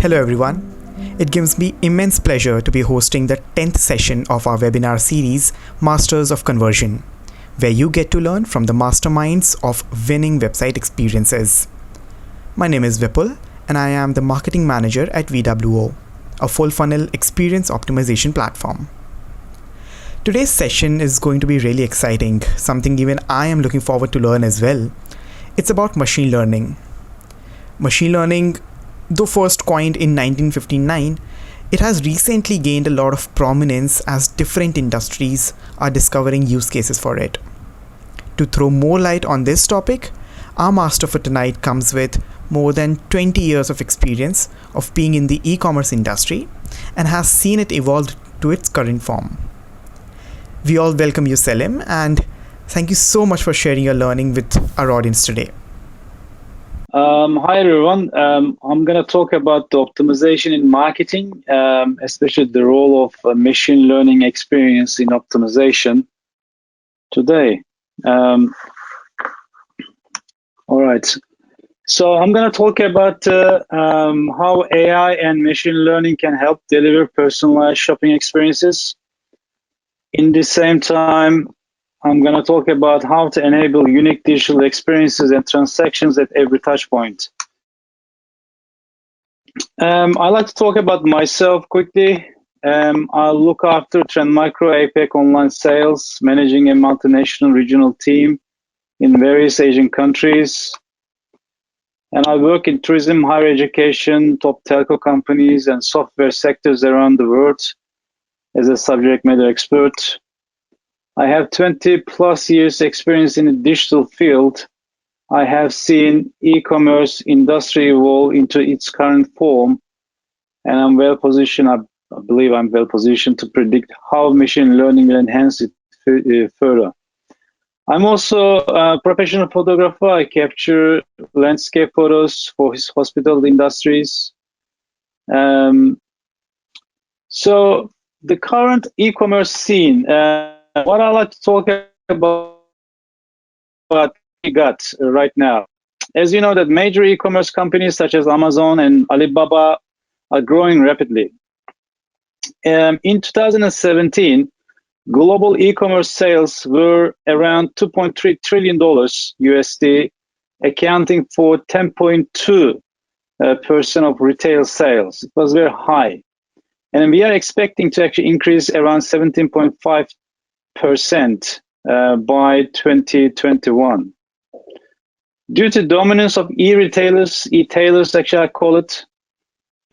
Hello everyone. It gives me immense pleasure to be hosting the 10th session of our webinar series Masters of Conversion, where you get to learn from the masterminds of winning website experiences. My name is Vipul and I am the marketing manager at VWO, a full funnel experience optimization platform. Today's session is going to be really exciting, something even I am looking forward to learn as well. It's about machine learning. Machine learning, though first coined in 1959, it has recently gained a lot of prominence as different industries are discovering use cases for it. To throw more light on this topic, our master for tonight comes with more than 20 years of experience of being in the e-commerce industry and has seen it evolve to its current form. We all welcome you, Selim, and thank you so much for sharing your learning with our audience today. Hi everyone. I'm going to talk about the optimization in marketing, especially the role of machine learning experience in optimization today. All right. So I'm going to talk about how AI and machine learning can help deliver personalized shopping experiences. In the same time, I'm going to talk about how to enable unique digital experiences and transactions at every touch point. I like to talk about myself quickly. I look after Trend Micro APAC online sales, managing a multinational regional team in various Asian countries. And I work in tourism, higher education, top telco companies, and software sectors around the world as a subject matter expert. I have 20 plus years experience in the digital field. I have seen e-commerce industry evolve into its current form, and I'm well positioned. I believe I'm well positioned to predict how machine learning will enhance it further. I'm also a professional photographer. I capture landscape photos for his hospital industries. So the current e-commerce scene. What I like to talk about we got right now. As you know, that major e-commerce companies such as Amazon and Alibaba are growing rapidly. In 2017, global e-commerce sales were around $2.3 trillion USD, accounting for 10.2% of retail sales. It was very high. And we are expecting to actually increase around 17.5% by 2021. Due to dominance of e-retailers, actually I call it,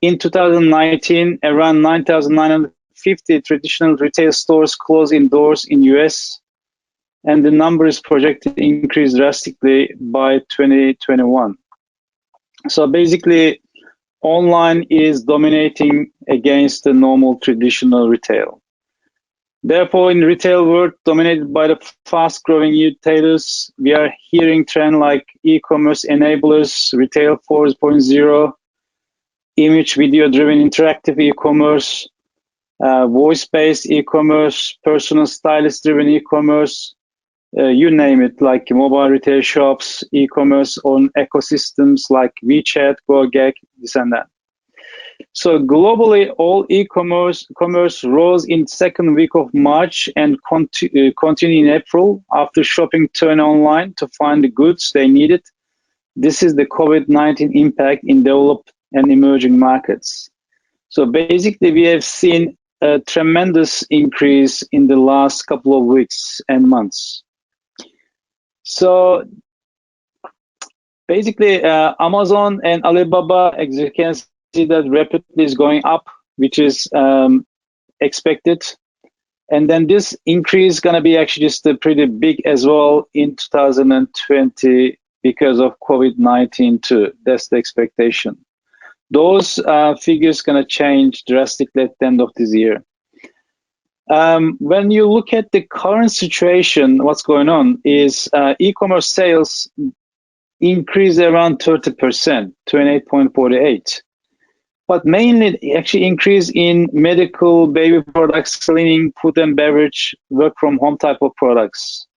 in 2019, around 9,950 traditional retail stores closed indoors in US, and the number is projected to increase drastically by 2021. So basically, online is dominating against the normal traditional retail. Therefore, in the retail world dominated by the fast-growing retailers, we are hearing trends like e-commerce enablers, retail 4.0, image video-driven interactive e-commerce, voice-based e-commerce, personal stylist-driven e-commerce, you name it, like mobile retail shops, e-commerce on ecosystems like WeChat, GoGag, this and that. So globally, all e-commerce rose in second week of March and continue in April after shopping turned online to find the goods they needed. This is the COVID-19 impact in developed and emerging markets. So basically, we have seen a tremendous increase in the last couple of weeks and months. So basically, Amazon and Alibaba, as you can see, that rapidly is going up, which is expected. And then this increase is going to be actually just pretty big as well in 2020 because of COVID-19 too. That's the expectation. Those figures going to change drastically at the end of this year. When you look at the current situation, what's going on is e-commerce sales increased around 30%, 28.48. But mainly actually increase in medical, baby products, cleaning, food and beverage, work from home type of products.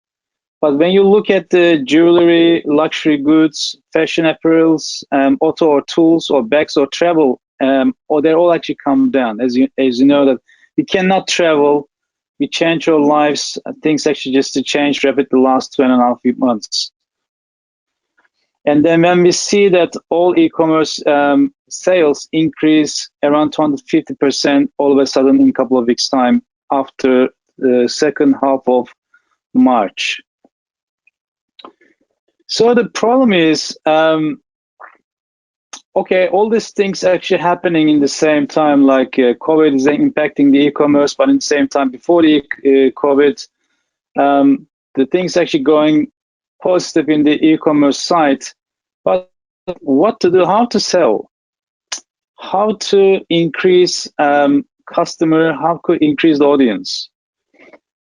But when you look at the jewelry, luxury goods, fashion apparels, auto or tools or bags or travel or they're all actually come down. As you know that we cannot travel, we change our lives. Things actually just to change rapidly the last 2.5 months. And then when we see that all e-commerce sales increase around 250% all of a sudden in a couple of weeks' time after the second half of March. So the problem is, okay, all these things actually happening in the same time, like COVID is impacting the e-commerce, but in the same time before the COVID, the things actually going positive in the e-commerce site. But what to do, how to sell, how to increase customer, how to increase the audience.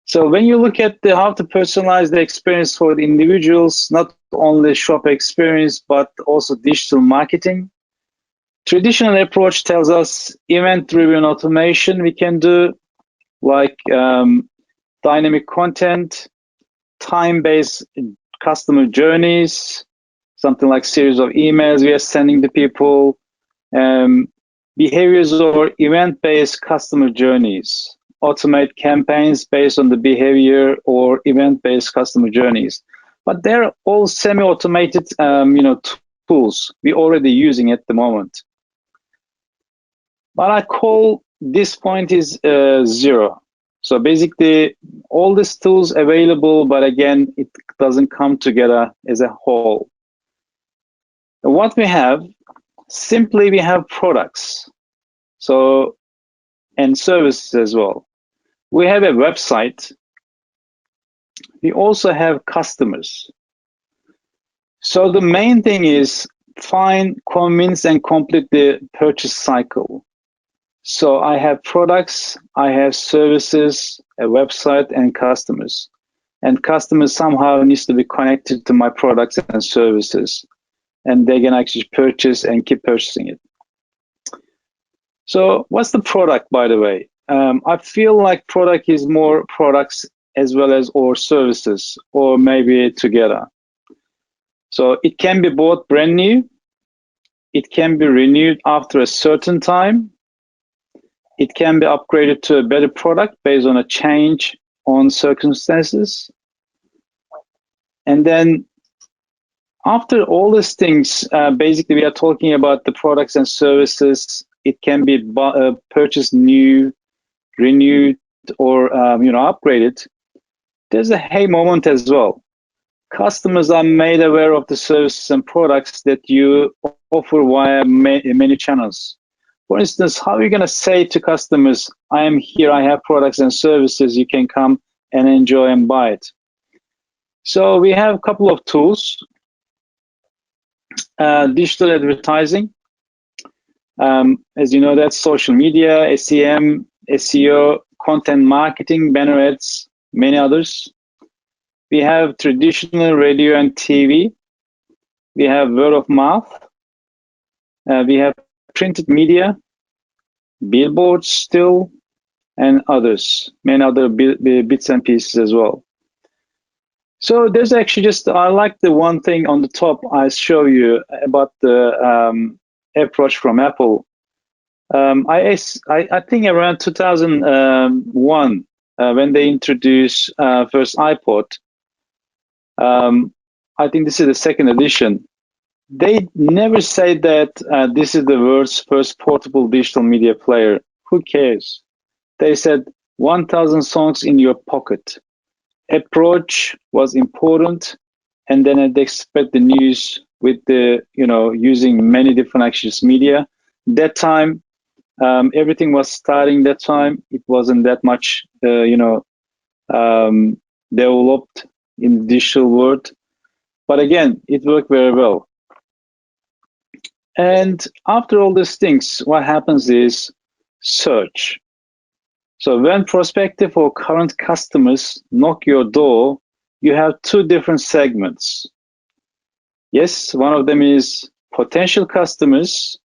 So when you look at how to personalize the experience for the individuals, not only shop experience, but also digital marketing, traditional approach tells us event-driven automation we can do, like dynamic content, time-based customer journeys, something like series of emails we are sending to people, behaviors or event-based customer journeys, automate campaigns based on the behavior or event-based customer journeys. But they're all semi-automated tools we're already using at the moment. But I call this point is zero. So basically, all these tools available, but again, it doesn't come together as a whole. What we have, simply we have products, so and services as well. We have a website. We also have customers. So the main thing is find, convince, and complete the purchase cycle. So I have products, I have services, a website, and customers. And customers somehow needs to be connected to my products and services. And they can actually purchase and keep purchasing it. So what's the product, by the way? I feel like product is more products as well as or services, or maybe together. So it can be both brand new, it can be renewed after a certain time, it can be upgraded to a better product based on a change on circumstances. And then after all these things, basically we are talking about the products and services. It can be purchased new, renewed, or upgraded. There's a hey moment as well. Customers are made aware of the services and products that you offer via many channels. For instance, how are you going to say to customers, I am here, I have products and services, you can come and enjoy and buy it. So we have a couple of tools. Digital advertising. As you know, that's social media, SEM, SEO, content marketing, banner ads, many others. We have traditional radio and TV. We have word of mouth. We have printed media, billboards still, and others, many other bits and pieces as well. So there's actually I like the one thing on the top I show you about the approach from Apple. I think around 2001, when they introduced first iPod, I think this is the second edition. They never say that this is the world's first portable digital media player. Who cares? They said 1,000 songs in your pocket. Approach was important, and then they spread the news with the using many different actions media. That time, everything was starting. That time, it wasn't that much developed in the digital world, but again, it worked very well. And after all these things, what happens is search. So when prospective or current customers knock your door, you have two different segments. Yes, one of them is potential customers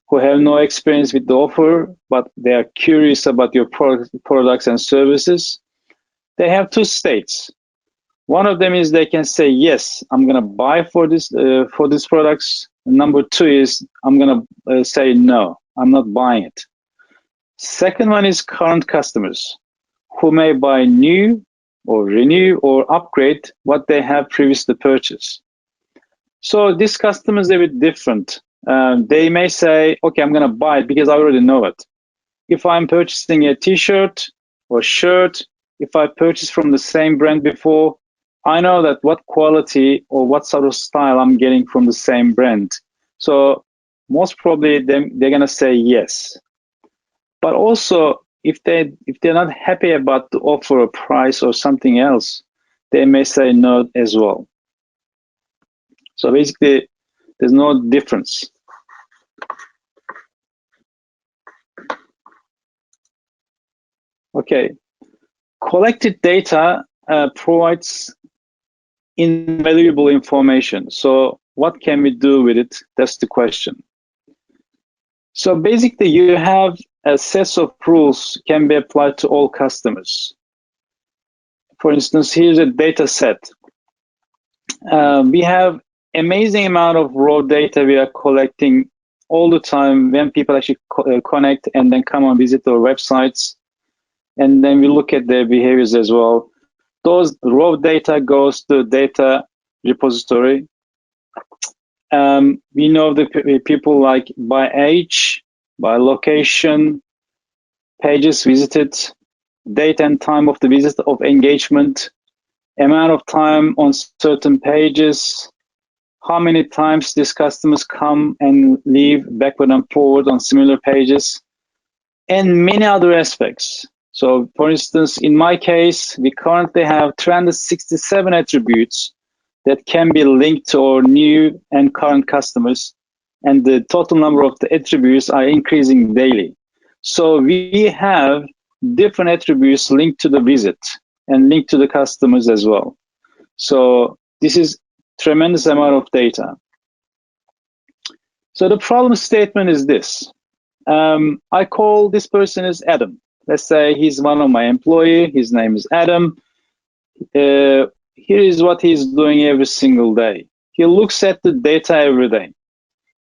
who have no experience with the offer, but they are curious about your products and services. They have two states. One of them is they can say, yes, I'm going to buy for these products. Number two is I'm going to say no. I'm not buying it. Second one is current customers who may buy new or renew or upgrade what they have previously purchased. So these customers are a bit different. They may say, okay, I'm going to buy it because I already know it. If I'm purchasing a t-shirt or shirt, if I purchased from the same brand before, I know that what quality or what sort of style I'm getting from the same brand. So most probably they're going to say yes. But also, if they're not happy about the offer or price or something else, they may say no as well. So basically, there's no difference. Okay, collected data provides invaluable information. So what can we do with it? That's the question. So basically, you have a set of rules can be applied to all customers. For instance, here's a data set. We have amazing amount of raw data we are collecting all the time when people actually connect and then come and visit our websites. And then we look at their behaviors as well. Those raw data goes to data repository. We know the people like by age, by location, pages visited, date and time of the visit of engagement, amount of time on certain pages, how many times these customers come and leave backward and forward on similar pages, and many other aspects. So for instance, in my case, we currently have 367 attributes that can be linked to our new and current customers, and the total number of the attributes are increasing daily. So we have different attributes linked to the visit and linked to the customers as well. So this is tremendous amount of data. So the problem statement is this. I call this person as Adam. Let's say he's one of my employee. His name is Adam. Here is what he's doing every single day. He looks at the data every day,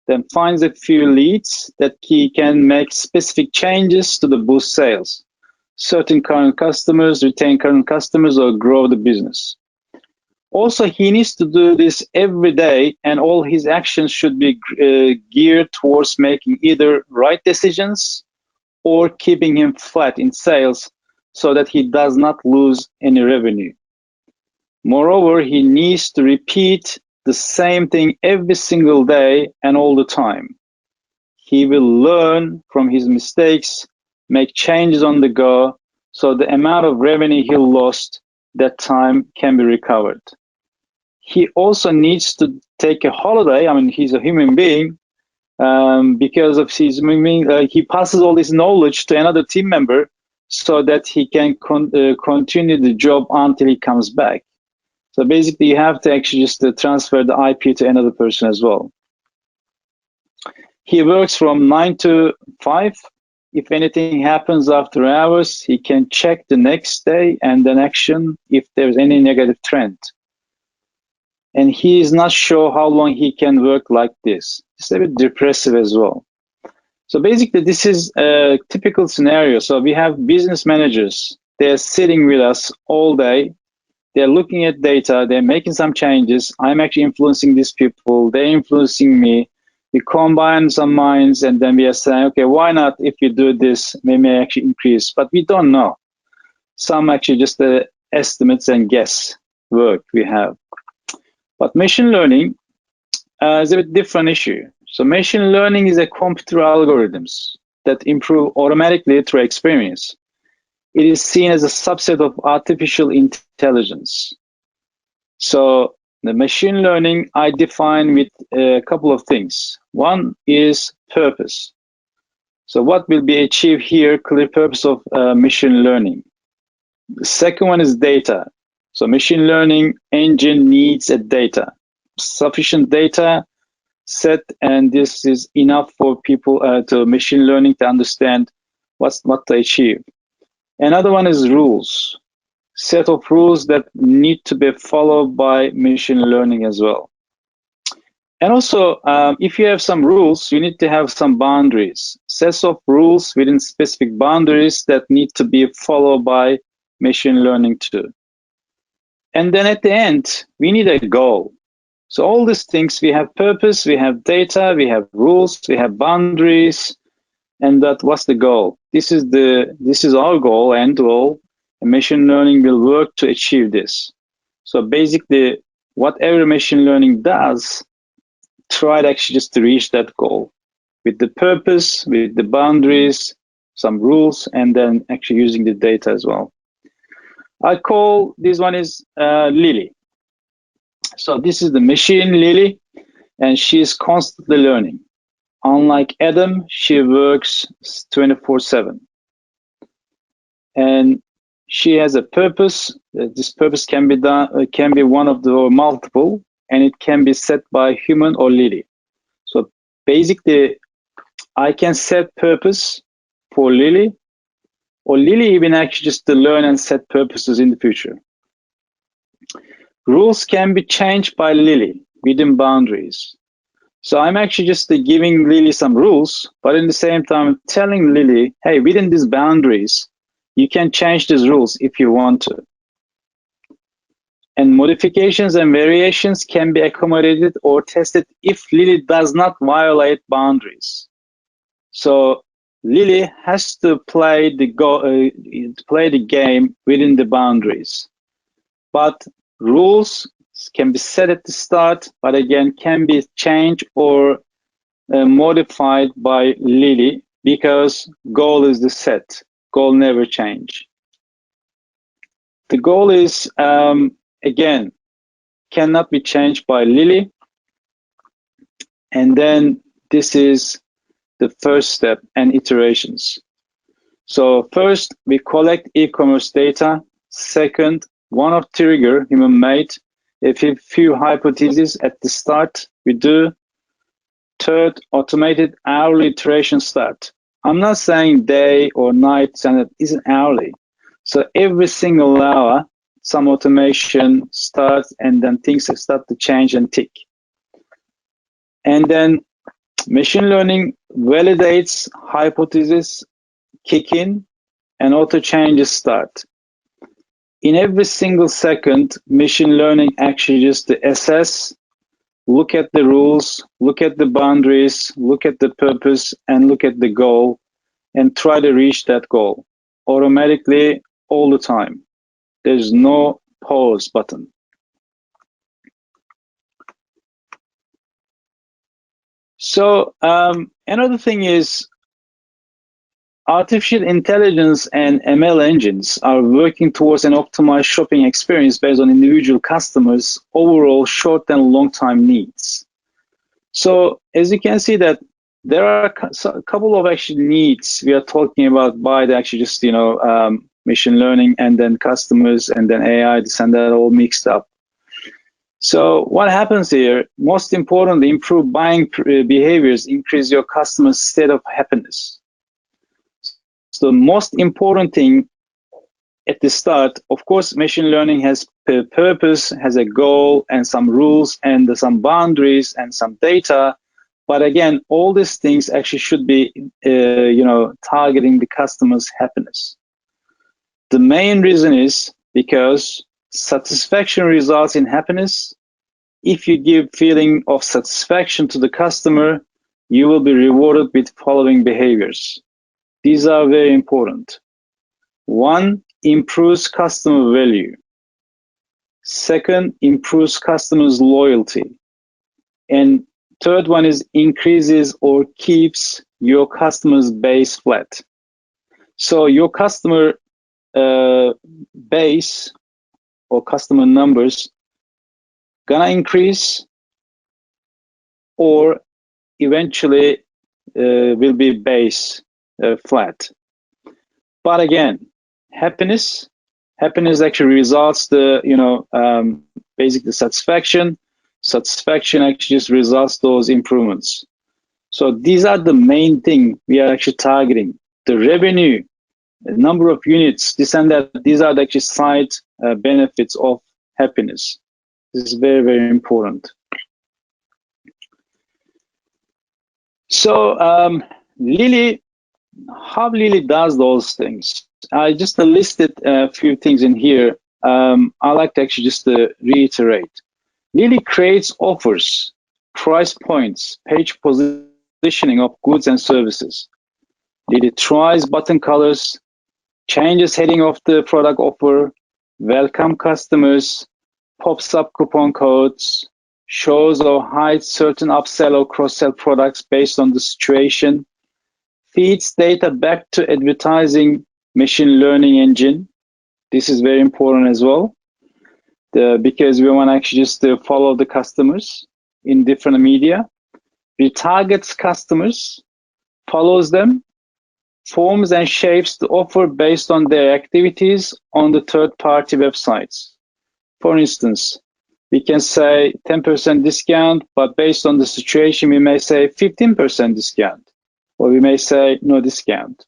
then finds a few leads that he can make specific changes to the boost sales, certain current customers, retain current customers, or grow the business. Also, he needs to do this every day, and all his actions should be geared towards making either right decisions or keeping him flat in sales so that he does not lose any revenue. Moreover, he needs to repeat the same thing every single day and all the time. He will learn from his mistakes, make changes on the go, so the amount of revenue he lost that time can be recovered. He also needs to take a holiday. I mean, he's a human being. Because of his, he passes all this knowledge to another team member so that he can continue the job until he comes back. So basically, you have to actually just transfer the IP to another person as well. He works from 9 to 5. If anything happens after hours, he can check the next day and then action if there's any negative trend. And he is not sure how long he can work like this. It's a bit depressive as well. So basically, this is a typical scenario. So we have business managers. They're sitting with us all day. They're looking at data. They're making some changes. I'm actually influencing these people. They're influencing me. We combine some minds, and then we are saying, okay, why not if you do this, we may actually increase. But we don't know. Some actually just estimates and guess work we have. But machine learning is a bit different issue. So machine learning is a computer algorithms that improve automatically through experience. It is seen as a subset of artificial intelligence. So the machine learning I define with a couple of things. One is purpose. So what will be achieved here, clear purpose of machine learning. The second one is data. So machine learning engine needs a data, sufficient data set, and this is enough for people to machine learning to understand what to achieve. Another one is rules, set of rules that need to be followed by machine learning as well. And also, if you have some rules, you need to have some boundaries, sets of rules within specific boundaries that need to be followed by machine learning too. And then at the end, we need a goal. So all these things, we have purpose, we have data, we have rules, we have boundaries, and that what's the goal? This is our goal, end goal, and machine learning will work to achieve this. So basically, whatever machine learning does, try to actually just to reach that goal with the purpose, with the boundaries, some rules, and then actually using the data as well. I call this one is Lily. So this is the machine Lily, and she is constantly learning. Unlike Adam, she works 24/7. And she has a purpose. This purpose can be done, can be one of the or multiple, and it can be set by human or Lily. So basically, I can set purpose for Lily, or Lily even actually just to learn and set purposes in the future. Rules can be changed by Lily within boundaries. So I'm actually just giving Lily some rules, but in the same time telling Lily, hey, within these boundaries, you can change these rules if you want to. And modifications and variations can be accommodated or tested if Lily does not violate boundaries. So Lily has to play the game within the boundaries. But rules can be set at the start, but again, can be changed or modified by Lily because goal is the set. Goal never change. The goal is, again, cannot be changed by Lily. And then this is the first step and iterations. So first, we collect e-commerce data. Second, one-off trigger, human-made. A few hypotheses at the start, we do. Third, automated hourly iteration start. I'm not saying day or night, and it isn't hourly. So every single hour, some automation starts, and then things start to change and tick. And then machine learning validates hypotheses, kick in, and auto changes start. In every single second, machine learning actually just to assess, look at the rules, look at the boundaries, look at the purpose, and look at the goal, and try to reach that goal automatically all the time. There's no pause button. So another thing is artificial intelligence and ML engines are working towards an optimized shopping experience based on individual customers' overall short and long-term needs. So as you can see that there are a couple of actually needs we are talking about by the actually just, machine learning and then customers and then AI, this and that all mixed up. So what happens here, most importantly, improve buying behaviors, increase your customer's state of happiness. So the most important thing at the start, of course, machine learning has a purpose, has a goal and some rules and some boundaries and some data. But again, all these things actually should be, targeting the customer's happiness. The main reason is because satisfaction results in happiness. If you give feeling of satisfaction to the customer, you will be rewarded with following behaviors. These are very important. One, improves customer value. Second, improves customers' loyalty. And third one is increases or keeps your customers' base flat. So your customer base or customer numbers gonna increase or eventually will be base flat. But again, happiness actually results basically satisfaction. Satisfaction actually just results those improvements. So these are the main thing we are actually targeting. The revenue, the number of units, this and that, these are the actually side benefits of happiness. This is very, very important. So Lily, how Lily does those things? I just listed a few things in here. I like to actually just reiterate. Lily creates offers, price points, page positioning of goods and services. Lily tries button colors, changes heading of the product offer, welcome customers, pops up coupon codes, shows or hides certain upsell or cross-sell products based on the situation, feeds data back to advertising machine learning engine. This is very important as well, because we want to actually just follow the customers in different media. Retargets customers, follows them, forms and shapes the offer based on their activities on the third-party websites. For instance, we can say 10% discount, but based on the situation, we may say 15% discount, or we may say no discount.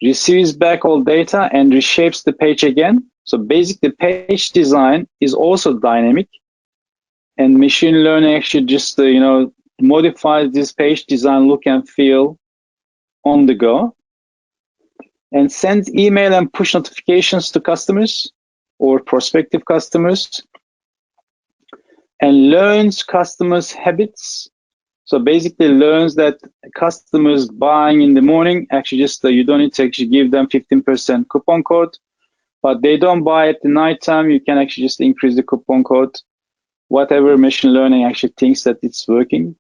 Receives back all data and reshapes the page again. So basically, the page design is also dynamic, and machine learning actually just modifies this page design look and feel on the go, and sends email and push notifications to customers or prospective customers, and learns customers' habits. So basically learns that customers buying in the morning, actually just you don't need to actually give them 15% coupon code, but they don't buy at the nighttime, you can actually just increase the coupon code, whatever machine learning actually thinks that it's working.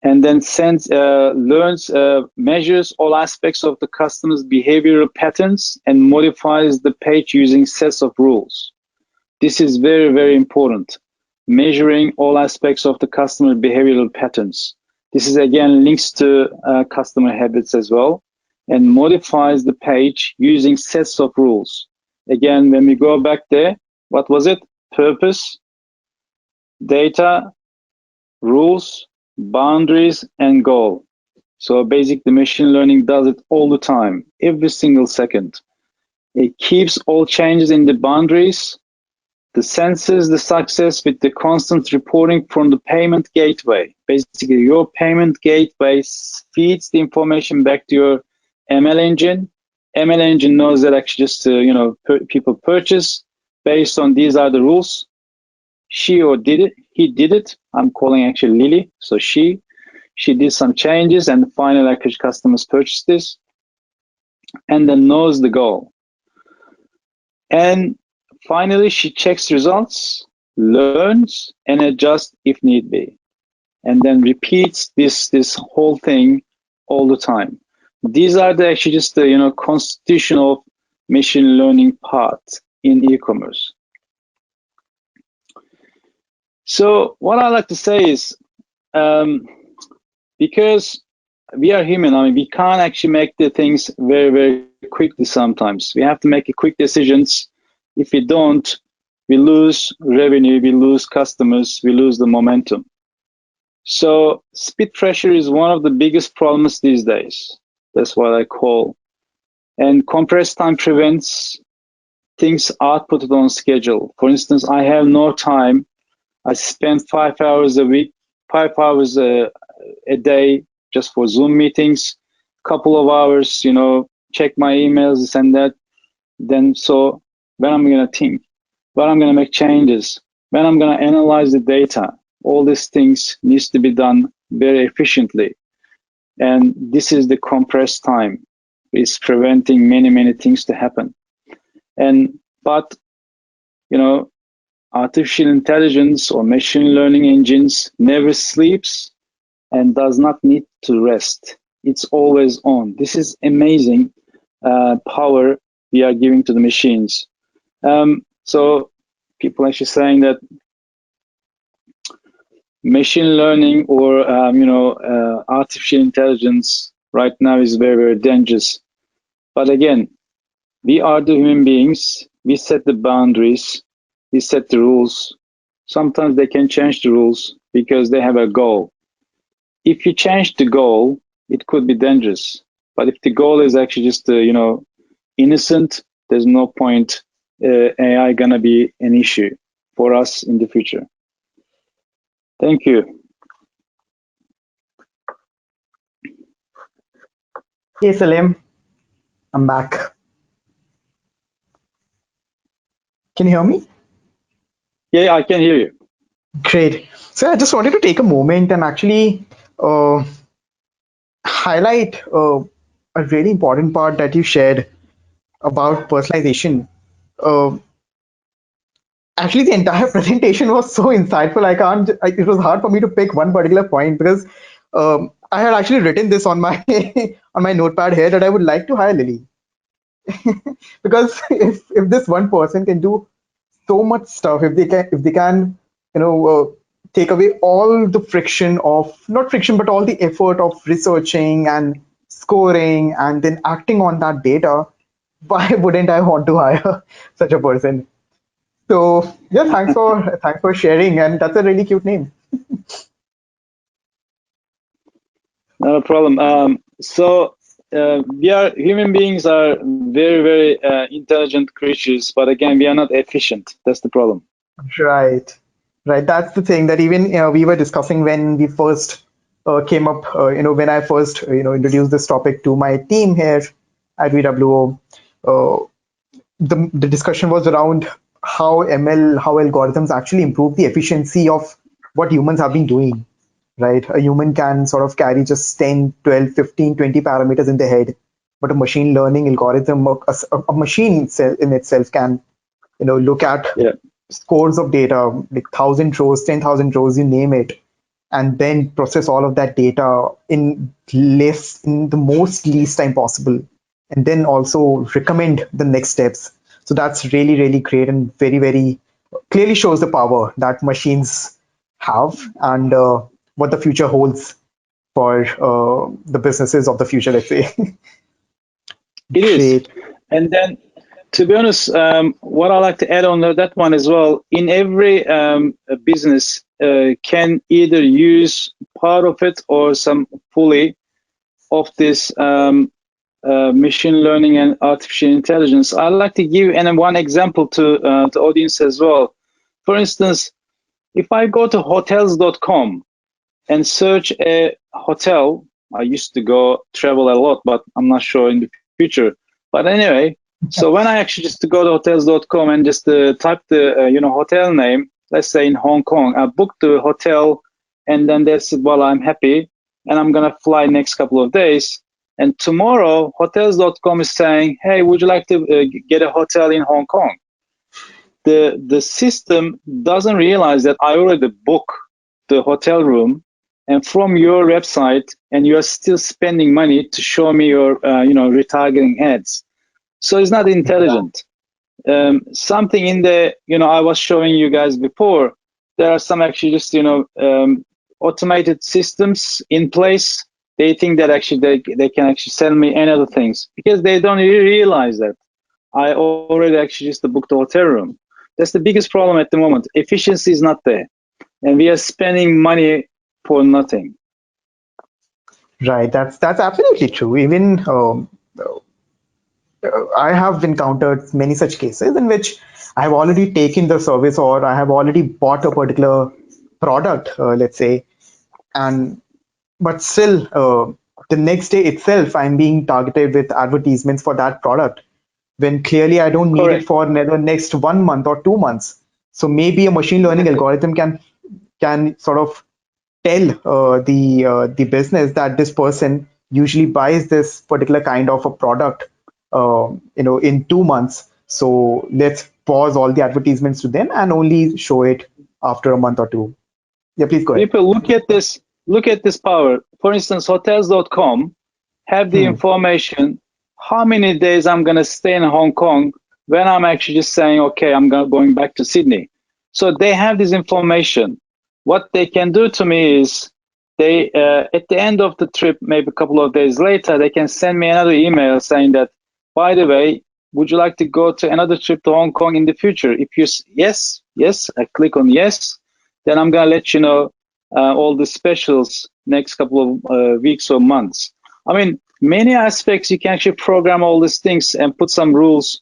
And then learns, measures all aspects of the customer's behavioral patterns and modifies the page using sets of rules. This is very, very important. Measuring all aspects of the customer behavioral patterns. This is again links to customer habits as well, and modifies the page using sets of rules. Again, when we go back there, what was it? Purpose, data, rules, boundaries, and goal. So basically, machine learning does it all the time, every single second. It keeps all changes in the boundaries. The senses the success with the constant reporting from the payment gateway. Basically, your payment gateway feeds the information back to your ML engine. ML engine knows that actually just people purchase based on these are the rules. She or did it, he did it. I'm calling actually Lily. So she did some changes, and finally actually customers purchased this, and then knows the goal. And finally, she checks results, learns, and adjusts if need be, and then repeats this whole thing all the time. These are the actually just the constitutional machine learning part in e-commerce. So what I like to say is, because we are human, I mean, we can't actually make the things very, very quickly sometimes. We have to make quick decisions. If we don't, we lose revenue, we lose customers, we lose the momentum. So speed pressure is one of the biggest problems these days. That's what I call. And compressed time prevents things outputted on schedule. For instance, I have no time. I spend 5 hours a week, 5 hours a day just for Zoom meetings, couple of hours, check my emails, this and that. Then so when I'm going to think, when I'm going to make changes, when I'm going to analyze the data, all these things needs to be done very efficiently. And this is the compressed time. It's preventing many, many things to happen. But artificial intelligence or machine learning engines never sleeps and does not need to rest. It's always on. This is amazing power we are giving to the machines. So people actually saying that machine learning or artificial intelligence right now is very, very dangerous. But again, we are the human beings. We set the boundaries. We set the rules. Sometimes they can change the rules because they have a goal. If you change the goal, it could be dangerous. But if the goal is actually just innocent, there's no point AI gonna be an issue for us in the future. Thank you. Hey Selim, I'm back. Can you hear me? Yeah, I can hear you. Great. So I just wanted to take a moment and actually uh, highlight a really important part that you shared about personalization. Uh, Actually, the entire presentation was so insightful. It was hard for me to pick one particular point because I had actually written this on my on my notepad here that I would like to hire Lily because if this one person can do so much stuff, if they can take away all the friction of, not friction, but all the effort of researching and scoring and then acting on that data, why wouldn't I want to hire such a person? So yeah, thanks for sharing, and that's a really cute name. No problem. We are human beings are very, very intelligent creatures, but again, we are not efficient. That's the problem. Right, right. That's the thing that even we were discussing when we first came up. When I first introduced this topic to my team here at VWO. The discussion was around how algorithms actually improve the efficiency of what humans have been doing, right? A human can sort of carry just 10, 12, 15, 20 parameters in the head, but a machine learning algorithm, a machine in itself can, look at Yeah, scores of data, like 1,000 rows, 10,000 rows, you name it, and then process all of that data in the most least time possible, and then also recommend the next steps. So that's really, really great and very, very clearly shows the power that machines have, and what the future holds for the businesses of the future, let's say. it is. Great. And then, to be honest, what I like to add on that one as well, in every business can either use part of it or some fully of this machine learning and artificial intelligence. I like to give and one example to the audience as well. For instance, if I go to hotels.com and search a hotel, I used to go travel a lot, but I'm not sure in the future. But anyway, so when I actually just to go to hotels.com and just type the hotel name, let's say in Hong Kong, I booked the hotel, and then they said, well, I'm happy, and I'm gonna fly next couple of days. And tomorrow, hotels.com is saying, hey, would you like to get a hotel in Hong Kong? The system doesn't realize that I already booked the hotel room, and from your website, and you are still spending money to show me your retargeting ads. So it's not intelligent. Something in the I was showing you guys before. There are some actually just automated systems in place. They think that actually they can actually sell me any other things because they don't realize that I already actually just booked the hotel room. That's the biggest problem at the moment. Efficiency is not there, and we are spending money for nothing. Right. That's absolutely true. Even I have encountered many such cases in which I have already taken the service or I have already bought a particular product, let's say, and but still, the next day itself, I'm being targeted with advertisements for that product when clearly I don't need it Correct. for the next 1 month or 2 months. So maybe a machine learning Exactly. algorithm can sort of tell the business that this person usually buys this particular kind of a product in 2 months, so let's pause all the advertisements to them and only show it after a month or two. Yeah, please go ahead. People, look at this power. For instance, hotels.com have the Hmm. information how many days I'm going to stay in Hong Kong when I'm actually just saying, okay, I'm going back to Sydney. So they have this information. What they can do to me is they, at the end of the trip, maybe a couple of days later, they can send me another email saying that, by the way, would you like to go to another trip to Hong Kong in the future? If you yes, I click on yes, then I'm gonna let you know all the specials next couple of weeks or months. I mean, many aspects you can actually program all these things and put some rules,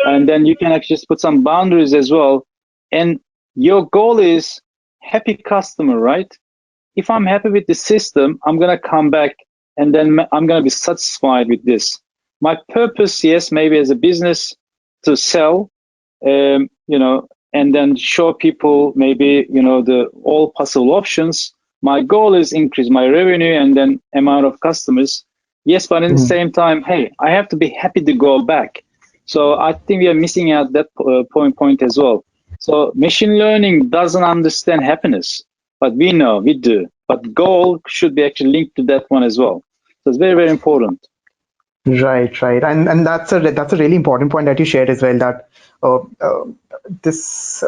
and then you can actually just put some boundaries as well. And your goal is happy customer, right? If I'm happy with the system, I'm gonna come back and then I'm going to be satisfied with this. My purpose, yes, maybe as a business to sell, and then show people maybe, the all possible options. My goal is increase my revenue and then amount of customers. Yes, but in the same time, hey, I have to be happy to go back. So I think we are missing out that point as well. So machine learning doesn't understand happiness, but we know, we do. But goal should be actually linked to that one as well. So it's very, very important. Right, right, and that's a really important point that you shared as well. That uh, uh, this,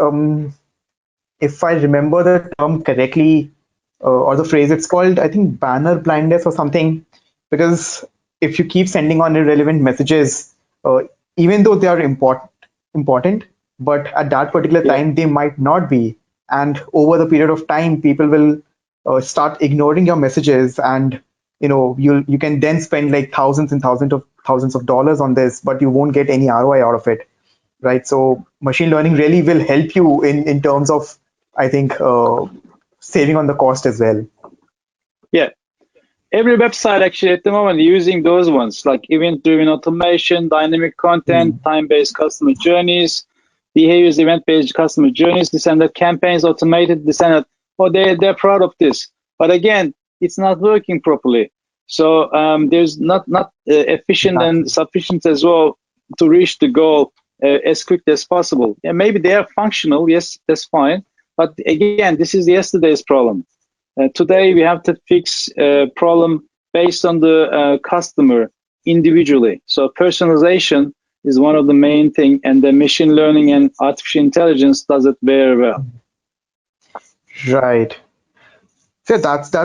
if I remember the term correctly, or the phrase, it's called, I think, banner blindness or something. Because if you keep sending on irrelevant messages, uh, even though they are important, but at that particular Yeah. time they might not be, and over the period of time, people will start ignoring your messages, and you can then spend like thousands and thousands of dollars on this, but you won't get any ROI out of it, right? So machine learning really will help you in terms of, I think, saving on the cost as well. Yeah. Every website actually at the moment using those ones, like event-driven automation, dynamic content, Mm. time-based customer journeys, behaviors, event-based customer journeys, this and that, campaigns automated, this and that. Oh, they're proud of this. But again, it's not working properly. So there's not efficient and Exactly. sufficient as well to reach the goal as quickly as possible. And maybe they are functional, yes, that's fine. But again, this is yesterday's problem. Today, we have to fix a problem based on the customer individually. So personalization is one of the main thing, and the machine learning and artificial intelligence does it very well. Right. So that's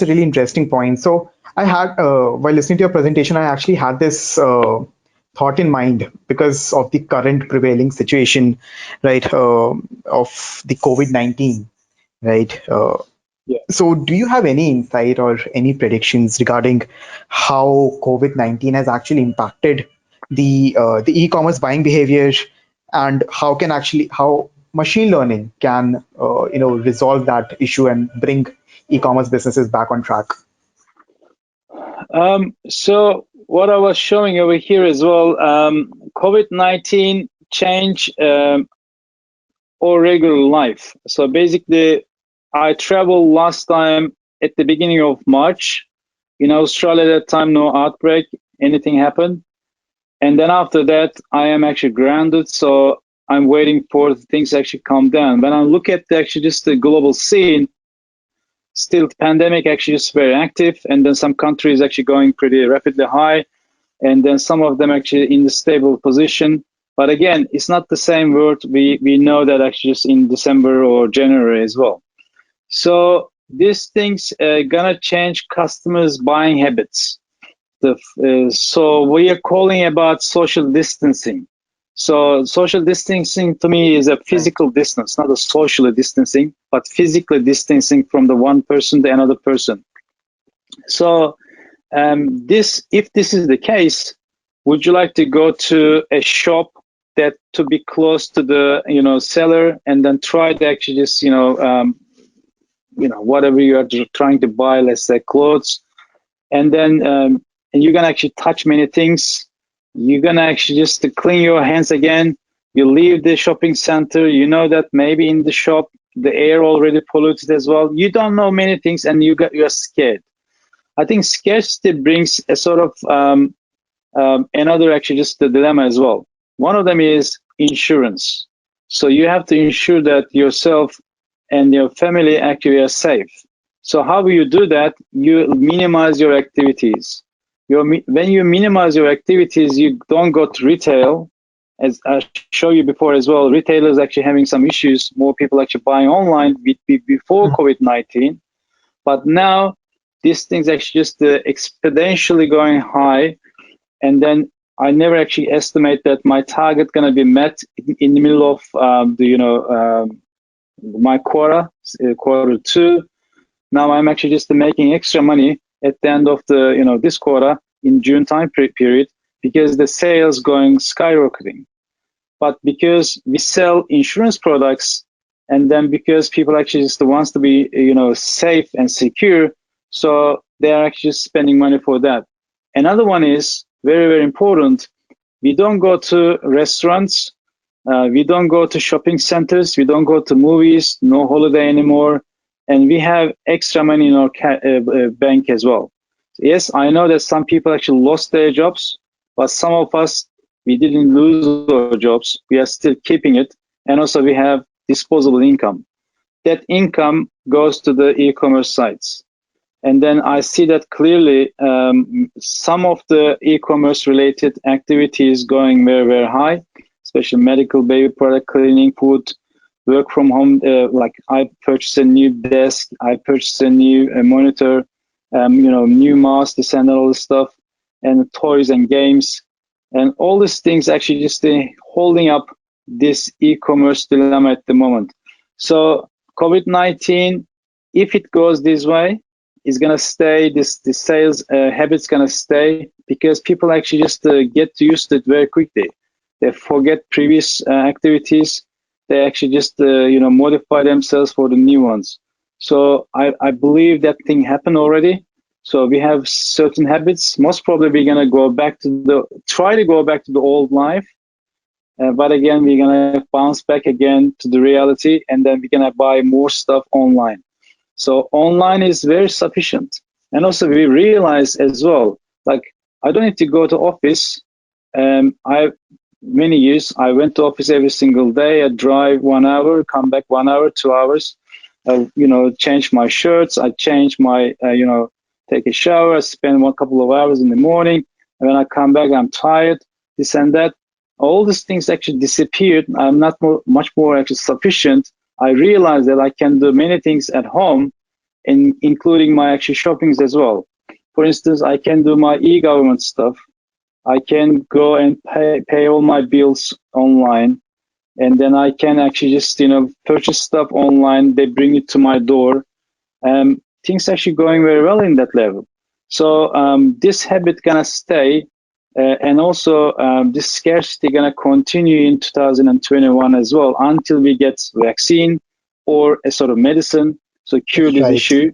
a really interesting point. So I had, while listening to your presentation, I actually had this thought in mind because of the current prevailing situation, right, of the COVID-19, right? Yeah. So do you have any insight or any predictions regarding how COVID-19 has actually impacted the e-commerce buying behavior, and how machine learning can resolve that issue and bring e-commerce businesses back on track? So what I was showing over here as well, COVID-19 change our regular life. So basically, I traveled last time at the beginning of March. In Australia at that time, no outbreak, anything happened. And then after that, I am actually grounded. So I'm waiting for things to actually calm down. When I look at actually just the global scene, still the pandemic actually is very active. And then some countries actually going pretty rapidly high. And then some of them actually in the stable position. But again, it's not the same world. We know that actually just in December or January as well. So these things gonna change customers' buying habits. So we are calling about social distancing. So social distancing to me is a Right. physical distance, not a social distancing, but physically distancing from the one person to another person. So if this is the case, would you like to go to a shop that to be close to the seller and then try to actually just whatever you are trying to buy, let's say clothes, and then and you're gonna actually touch many things. You're gonna actually just to clean your hands again. You leave the shopping center. You know that maybe in the shop the air already polluted as well. You don't know many things, and you're scared. I think scarcity brings a sort of another actually just the dilemma as well. One of them is insurance. So you have to ensure that yourself and your family actually are safe. So how will you do that? You minimize your activities. When you minimize your activities, you don't go to retail. As I showed you before as well, retailers actually having some issues. More people actually buying online before COVID-19. But now these things actually just exponentially going high, and then I never actually estimate that my target going to be met in the middle of my quarter two. Now I'm actually just making extra money at the end of the this quarter in June time period because the sales going skyrocketing. But because we sell insurance products, and then because people actually just wants to be safe and secure, so they are actually spending money for that. Another one is very, very important. We don't go to restaurants. We don't go to shopping centers. We don't go to movies. No holiday anymore. And we have extra money in our bank as well. Yes, I know that some people actually lost their jobs, but some of us, we didn't lose our jobs. We are still keeping it. And also we have disposable income. That income goes to the e-commerce sites. And then I see that clearly some of the e-commerce related activities going very, very high, especially medical, baby product, cleaning, food, work from home. Like I purchased a new desk, I purchased a new monitor, new mouse, this and all this stuff, and toys and games. And all these things actually just holding up this e-commerce dilemma at the moment. So COVID-19, if it goes this way, is going to stay. This sales habit's going to stay because people actually just get used to it very quickly. They forget previous activities. They actually just modify themselves for the new ones. So I believe that thing happened already. So we have certain habits. Most probably we're going to go back to the old life. But again, we're going to bounce back again to the reality, and then we're going to buy more stuff online. So online is very sufficient. And also we realize as well, like I don't need to go to office. Many years I went to office every single day. I drive 1 hour, come back 1 hour, 2 hours. Change my shirts. I change my, take a shower. I spend a couple of hours in the morning. And when I come back, I'm tired. This and that. All these things actually disappeared. I'm not much more actually sufficient. I realized that I can do many things at home, including my actual shoppings as well. For instance, I can do my e-government stuff. I can go and pay all my bills online, and then I can actually just purchase stuff online. They bring it to my door. Things actually going very well in that level. So this habit gonna stay, and also this scarcity gonna continue in 2021 as well until we get vaccine or a sort of medicine so cure this issue.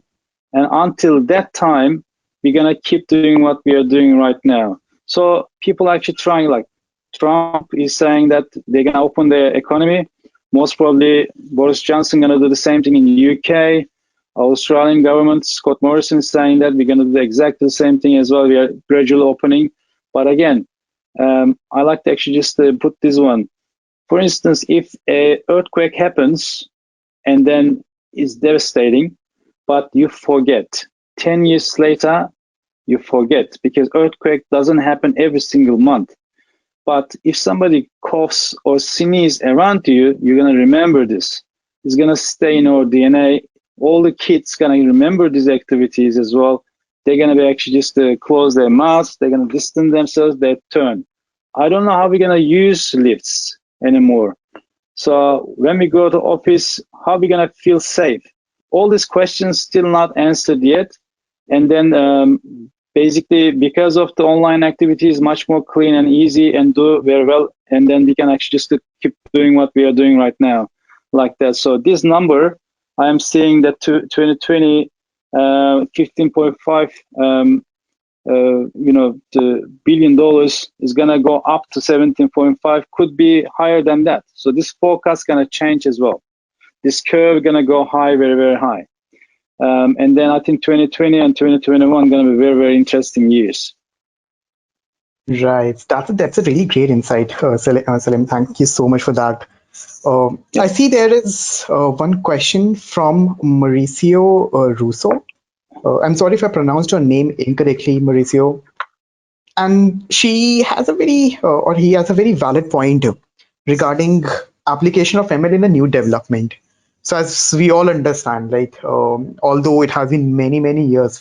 And until that time, we're gonna keep doing what we are doing right now. So people are actually trying, like Trump is saying that they're gonna open their economy. Most probably Boris Johnson gonna do the same thing in the UK. Australian government, Scott Morrison is saying that we're gonna do exactly the same thing as well. We are gradually opening. But again, I like to actually just put this one. For instance, if an earthquake happens and then it's devastating, but you forget, 10 years later, you forget because earthquake doesn't happen every single month. But if somebody coughs or sneezes around you, you're going to remember this. It's going to stay in our DNA. All the kids going to remember these activities as well. They're going to be actually just close their mouths. They're going to distance themselves. They turn. I don't know how we're going to use lifts anymore. So when we go to office, how are we going to feel safe? All these questions still not answered yet. And then basically because of the online activities, much more clean and easy and do very well. And then we can actually just keep doing what we are doing right now like that. So this number, I am seeing that 2020, 15.5 the $1 billion is going to go up to 17.5, could be higher than that. So this forecast going to change as well. This curve going to go high, very, very high. And then I think 2020 and 2021 going to be very, very interesting years. Right. That's a really great insight, Selim. Thank you so much for that. I see there is one question from Mauricio Russo. I'm sorry if I pronounced your name incorrectly, Mauricio. And she has a very, or he has a very valid point regarding application of ML in a new development. So as we all understand, like although it has been many, many years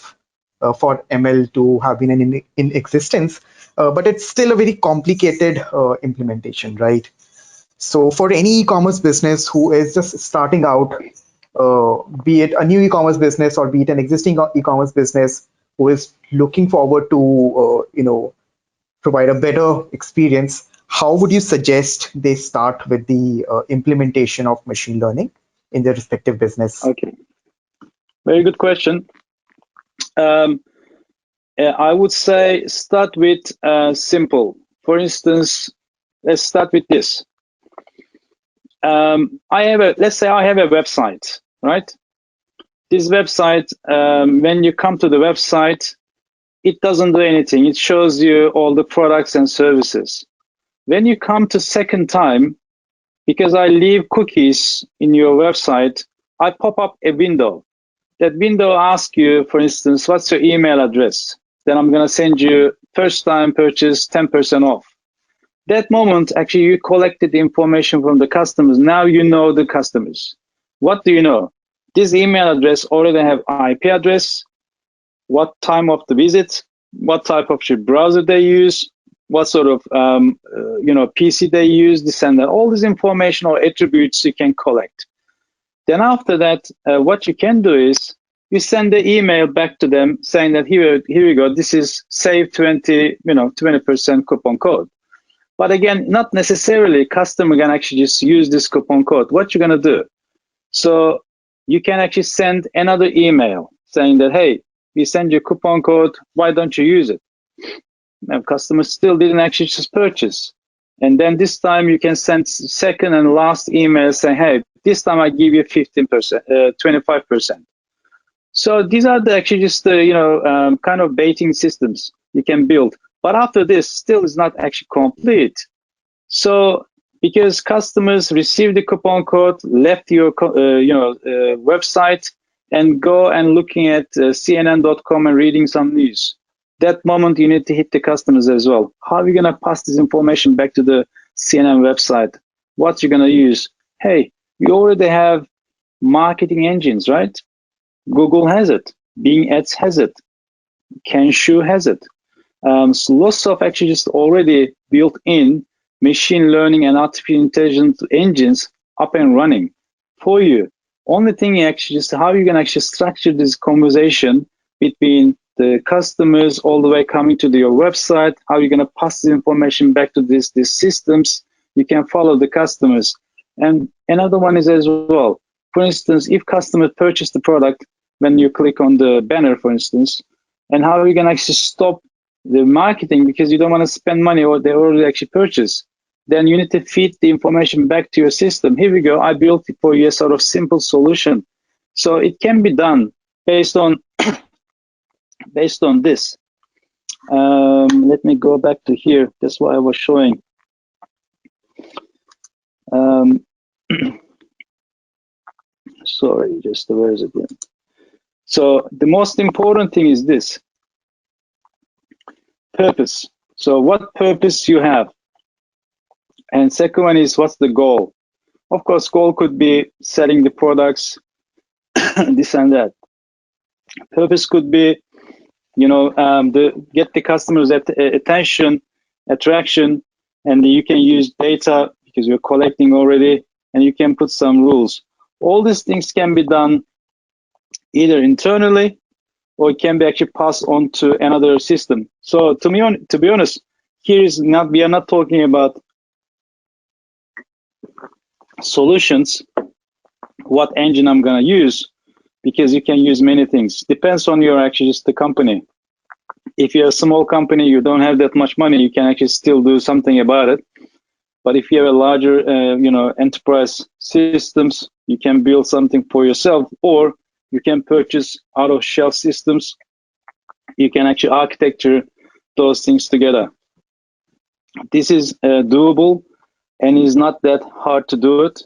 for ML to have been in existence, but it's still a very complicated implementation, right? So for any e-commerce business who is just starting out, be it a new e-commerce business or be it an existing e-commerce business who is looking forward to, provide a better experience, how would you suggest they start with the implementation of machine learning in their respective business? Okay, very good question. I would say start with simple. For instance, let's start with this. Let's say I have a website, right? This website, when you come to the website, it doesn't do anything. It shows you all the products and services. When you come to second time, because I leave cookies in your website, I pop up a window. That window asks you, for instance, what's your email address? Then I'm going to send you first time purchase 10% off. That moment, actually, you collected the information from the customers. Now you know the customers. What do you know? This email address already have IP address, what time of the visit, what type of browser they use, what sort of PC they use, this and that. All this information or attributes you can collect. Then after that, what you can do is you send the email back to them saying that here you go. This is save 20% coupon code. But again, not necessarily customer can actually just use this coupon code. What you're gonna do? So you can actually send another email saying that, hey, we send you a coupon code. Why don't you use it? Now, customers still didn't actually just purchase. And then this time you can send second and last email saying, hey, this time I give you 15%, 25%. So these are actually just the kind of baiting systems you can build. But after this, still is not actually complete. So because customers receive the coupon code, left your website, and go and looking at CNN.com and reading some news. That moment you need to hit the customers as well. How are you going to pass this information back to the CNN website? What you're going to use? Hey, you already have marketing engines, right? Google has it. Bing Ads has it. Kensho has it. So lots of actually just already built in machine learning and artificial intelligence engines up and running for you. Only thing actually is how you can actually structure this conversation between the customers all the way coming to your website, how you're going to pass this information back to these systems. You can follow the customers. And another one is as well, for instance, if customers purchase the product, when you click on the banner, for instance, and how you can actually stop the marketing because you don't want to spend money or they already actually purchased, then you need to feed the information back to your system. Here we go. I built it for you a sort of simple solution. So it can be done based on this. Let me go back to here. That's what I was showing. Sorry, just where is it? So the most important thing is this. Purpose. So what purpose you have? And second one is what's the goal? Of course, goal could be selling the products, this and that. Purpose could be, get the customers' attention, attraction, and you can use data because you're collecting already, and you can put some rules. All these things can be done either internally or it can be actually passed on to another system. So to be honest, we are not talking about solutions, what engine I'm going to use, because you can use many things. Depends on your actually just the company. If you're a small company, you don't have that much money, you can actually still do something about it. But if you have a larger, enterprise systems, you can build something for yourself, or you can purchase out-of-shelf systems. You can actually architecture those things together. This is doable and is not that hard to do it.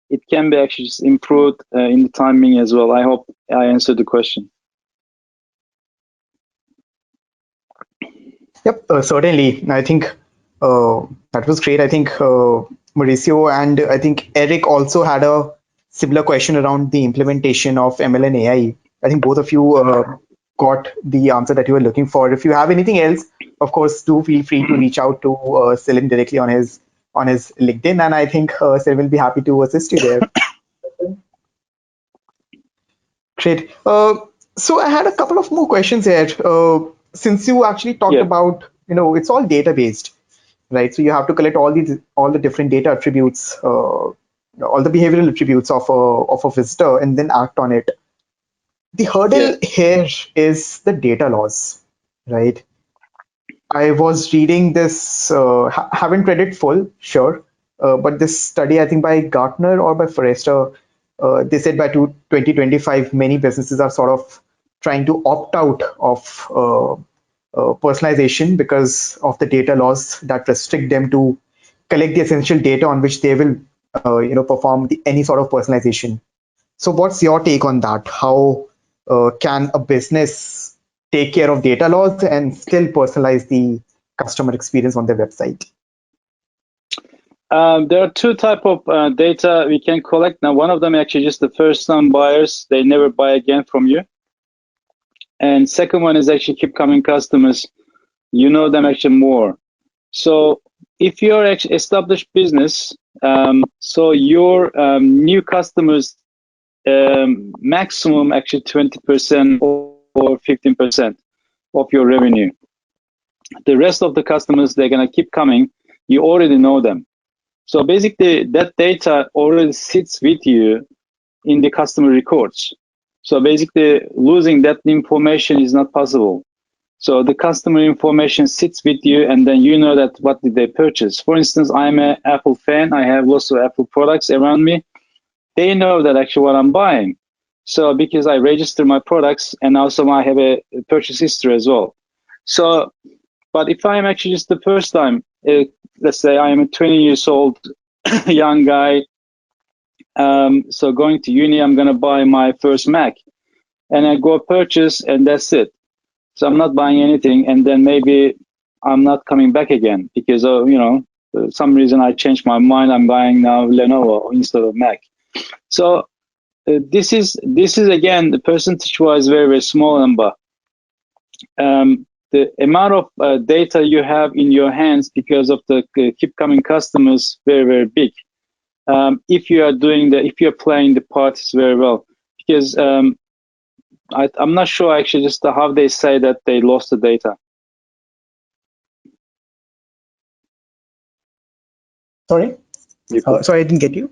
It can be actually just improved in the timing as well. I hope I answered the question. Yep, certainly. I think that was great. I think Mauricio and I think Eric also had a similar question around the implementation of ML and AI. I think both of you got the answer that you were looking for. If you have anything else, of course, do feel free to reach out to Selim directly on his LinkedIn, and I think Selim will be happy to assist you there. Great. So I had a couple of more questions here. Since you actually talked about, it's all data based, right? So you have to collect all the different data attributes, all the behavioral attributes of a visitor, and then act on it. The hurdle here is the data loss, right? I was reading this, haven't read it full, sure, but this study, I think by Gartner or by Forrester, they said by 2025, many businesses are sort of trying to opt out of personalization because of the data laws that restrict them to collect the essential data on which they will, perform any sort of personalization. So, what's your take on that? How can a business take care of data loss and still personalize the customer experience on their website? There are two type of data we can collect. Now, one of them actually just the first time buyers, they never buy again from you. And second one is actually keep coming customers. You know them actually more. So if you're actually established business, so your new customers, maximum actually 20% or 15% of your revenue. The rest of the customers, they're gonna keep coming. You already know them. So basically that data already sits with you in the customer records. So basically losing that information is not possible. So the customer information sits with you, and then you know that what did they purchase. For instance, I'm an Apple fan. I have lots of Apple products around me. They know that actually what I'm buying. So because I register my products, and also I have a purchase history as well. So, but if I'm actually just the first time, let's say I am a 20 years old young guy, so going to uni, I'm gonna buy my first Mac, and I go purchase, and that's it. So I'm not buying anything, and then maybe I'm not coming back again because of some reason I changed my mind. I'm buying now Lenovo instead of Mac. So this is again the percentage wise very small number. The amount of data you have in your hands because of the keep coming customers very big. If you're playing the parts very well, because I'm not sure actually just how they say that they lost the data. Sorry, sorry, I didn't get you.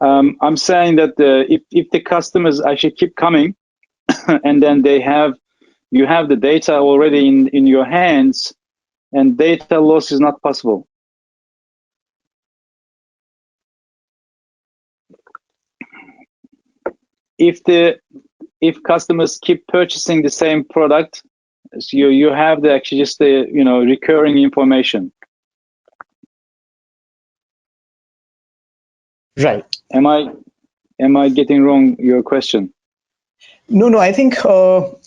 I'm saying that if the customers actually keep coming, and then you have the data already in your hands, and data loss is not possible. If customers keep purchasing the same product, so you have actually just the recurring information. Right. Am I getting wrong your question? No, I think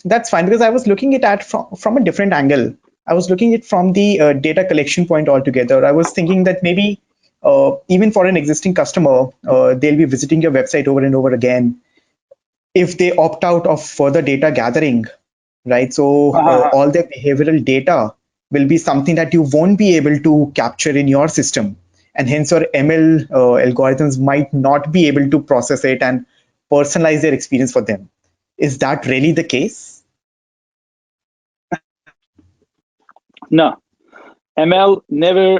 that's fine because I was looking at from a different angle. I was looking at from the data collection point altogether. I was thinking that maybe even for an existing customer, they'll be visiting your website over and over again. If they opt out of further data gathering, right? So all their behavioral data will be something that you won't be able to capture in your system, and hence your ML algorithms might not be able to process it and personalize their experience for them. Is that really the case? No, ML never.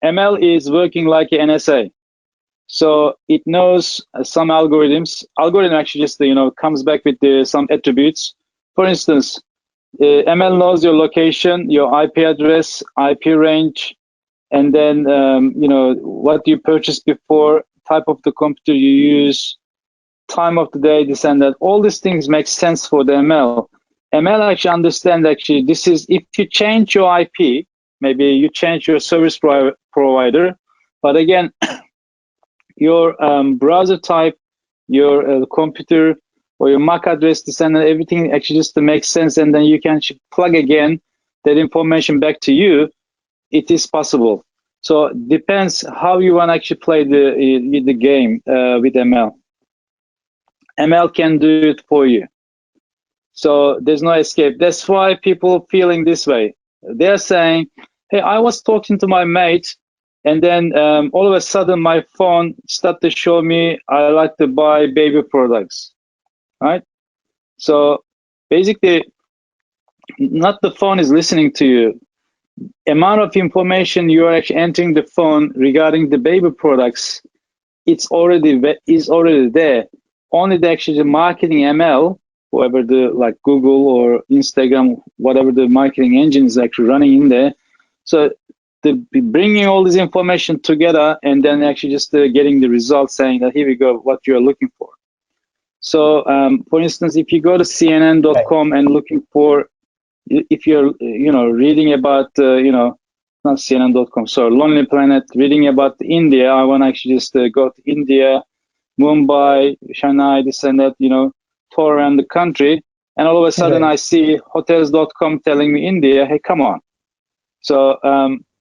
ML is working like an NSA. So it knows some algorithms. Algorithm actually just comes back with some attributes. For instance, ML knows your location, your IP address, IP range, and then what you purchased before, type of the computer you use, time of the day, this and that. All these things make sense for the ML. ML actually understand actually this is if you change your IP, maybe you change your service provider, but again, your browser type, your computer or your MAC address, this and that, everything actually just to make sense, and then you can plug again that information back to you. It is possible. So it depends how you want to actually play the game with ML. ML can do it for you. So there's no escape. That's why people feeling this way. They're saying, hey, I was talking to my mate, and then all of a sudden my phone started to show me I like to buy baby products, right? So basically, not the phone is listening to you. Amount of information you are actually entering the phone regarding the baby products, is already there. Only the marketing ML whoever the like Google or Instagram, whatever the marketing engine is actually running in there. So the bringing all this information together and then actually just getting the results saying that here we go, what you're looking for. So for instance, if you go to CNN.com and looking for, if you're reading about not CNN.com, sorry, Lonely Planet, reading about India, I want to actually just go to India, Mumbai, Chennai, this and that, tour around the country, and all of a sudden I see hotels.com telling me India. Hey, come on. So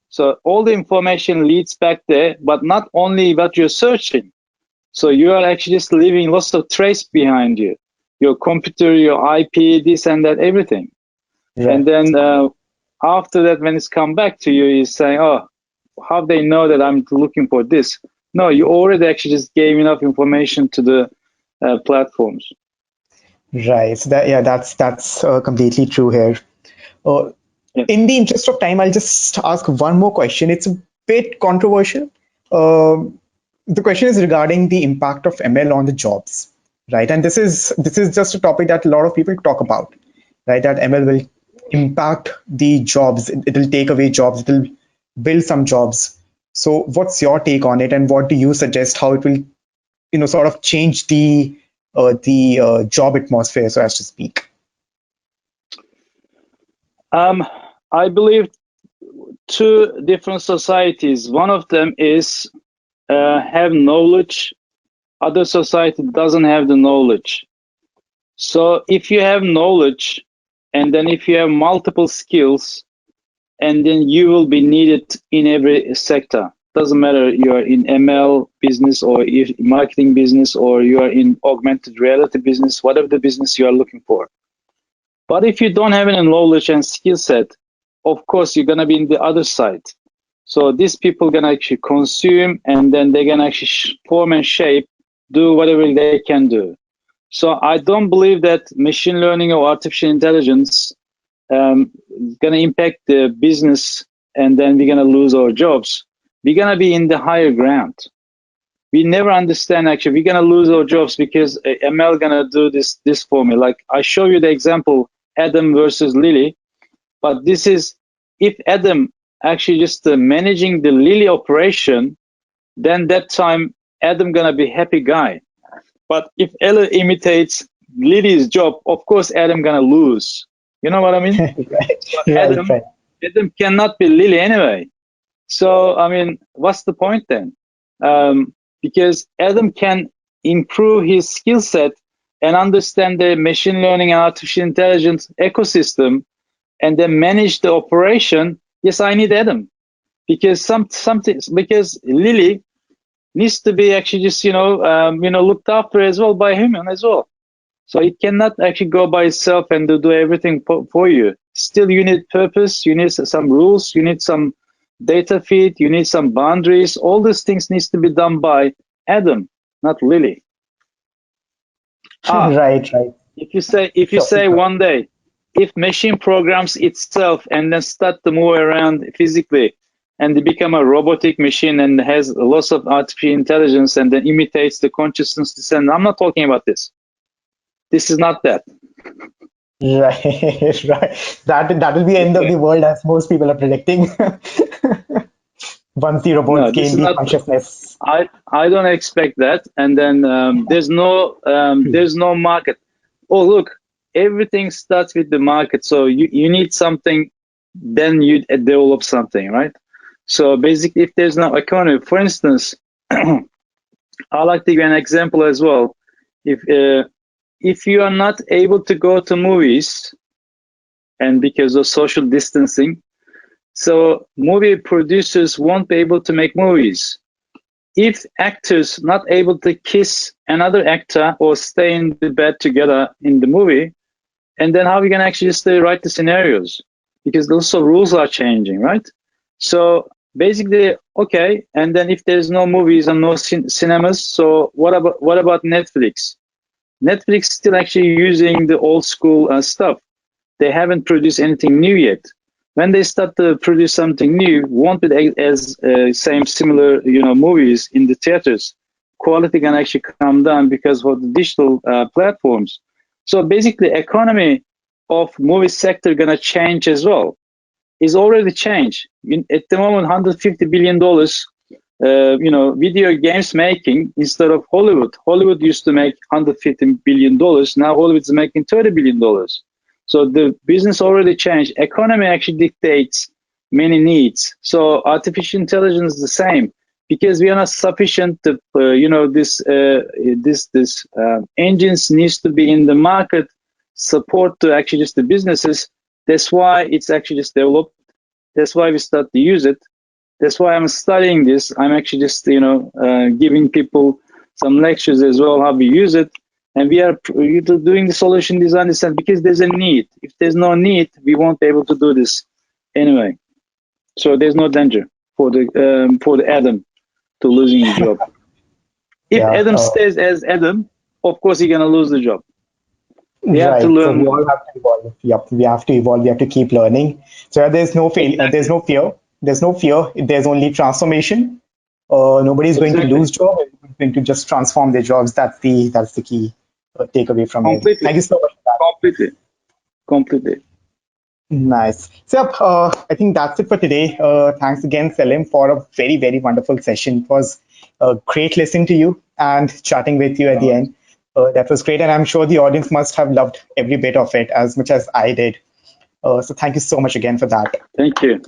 so all the information leads back there, but not only what you're searching. So you are actually just leaving lots of trace behind you, your computer, your IP, this and that, everything. Right. And then after that, when it's come back to you, is saying, oh, how they know that I'm looking for this? No, you already actually just gave enough information to the platforms. Right. So that's completely true here. In the interest of time, I'll just ask one more question. It's a bit controversial. The question is regarding the impact of ML on the jobs, right? And this is just a topic that a lot of people talk about, right? That ML will impact the jobs. It'll take away jobs. It'll build some jobs. So, what's your take on it, and what do you suggest? How it will, sort of change the job atmosphere, so as to speak? I believe two different societies. One of them is have knowledge. Other society doesn't have the knowledge. So if you have knowledge, and then if you have multiple skills, and then you will be needed in every sector. Doesn't matter you're in ML business or marketing business or you are in augmented reality business, whatever the business you are looking for. But if you don't have any knowledge and skill set, of course, you're going to be in the other side. So these people going to actually consume, and then they're going to actually form and shape, do whatever they can do. So I don't believe that machine learning or artificial intelligence is going to impact the business, and then we're going to lose our jobs. We're going to be in the higher ground. We never understand, actually, we're going to lose our jobs because ML going to do this for me. Like I show you the example, Adam versus Lily. But this is, if Adam actually just managing the Lily operation, then that time Adam going to be happy guy. But if Ella imitates Lily's job, of course Adam going to lose. You know what I mean? Right. Adam cannot be Lily anyway. So, I mean, what's the point then? Because Adam can improve his skill set and understand the machine learning and artificial intelligence ecosystem and then manage the operation. Yes, I need Adam because because Lily needs to be actually just, looked after as well by human as well. So it cannot actually go by itself and do everything for you. Still, you need purpose, you need some rules, you need some data feed, you need some boundaries. All these things needs to be done by Adam, not Lily. Right. If you say one day, if machine programs itself and then start to move around physically and become a robotic machine and has lots of artificial intelligence and then imitates the consciousness, and I'm not talking about this. This is not that. Right. That will be the end of the world, as most people are predicting. Once the robots gain the consciousness. I don't expect that. And then there's no market. Oh, look, everything starts with the market. So you need something, then you develop something, right? So basically, if there's no economy, for instance, I like to give an example as well. If you are not able to go to movies, and because of social distancing, so movie producers won't be able to make movies. If actors not able to kiss another actor or stay in the bed together in the movie, and then how are we going to actually just write the scenarios? Because also rules are changing, right? So basically, okay, and then if there's no movies and no cinemas, so what about Netflix? Netflix still actually using the old school stuff. They haven't produced anything new yet. When they start to produce something new, won't be as similar movies in the theaters. Quality can actually come down because of the digital platforms. So basically, economy of movie sector gonna change as well. It's already changed. At the moment, $150 billion. Video games making instead of Hollywood. Hollywood used to make $150 billion. Now Hollywood is making $30 billion. So the business already changed. Economy actually dictates many needs. So artificial intelligence is the same because we are not sufficient. This engines needs to be in the market support to actually just the businesses. That's why it's actually just developed. That's why we start to use it. That's why I'm studying this. I'm actually just giving people some lectures as well how we use it, and we are doing the solution design because there's a need. If there's no need, we won't be able to do this anyway. So there's no danger for the Adam to losing his job. If Adam stays as Adam, of course he's gonna lose the job. We have to learn. So we all have to evolve. Yep, we have to evolve. We have to keep learning. So there's no failure. There's no fear. There's no fear. There's only transformation. Nobody's going to lose job. Everyone's going to just transform their jobs. That's the key takeaway from it. Thank you so much for that. Completely. Nice. So I think that's it for today. Thanks again, Selim, for a very, very wonderful session. It was great listening to you and chatting with you at the end. That was great. And I'm sure the audience must have loved every bit of it as much as I did. So thank you so much again for that. Thank you.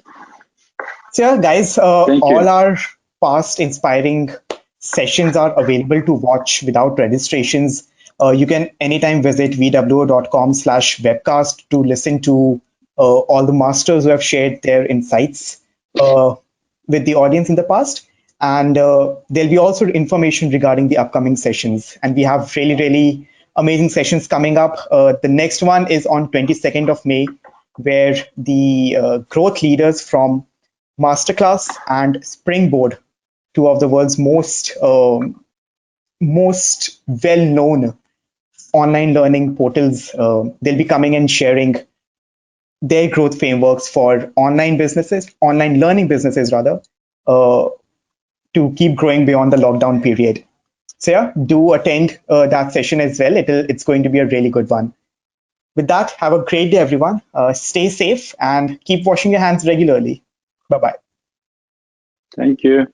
So yeah, guys, all our past inspiring sessions are available to watch without registrations. You can anytime visit vwo.com/webcast to listen to all the masters who have shared their insights with the audience in the past. And there'll be also information regarding the upcoming sessions. And we have really, really amazing sessions coming up. The next one is on 22nd of May, where the growth leaders from Masterclass and Springboard, two of the world's most well-known online learning portals, they'll be coming and sharing their growth frameworks for online learning businesses rather, to keep growing beyond the lockdown period. So yeah, do attend that session as well. It's going to be a really good one. With that, have a great day, everyone. Stay safe and keep washing your hands regularly. Bye-bye. Thank you.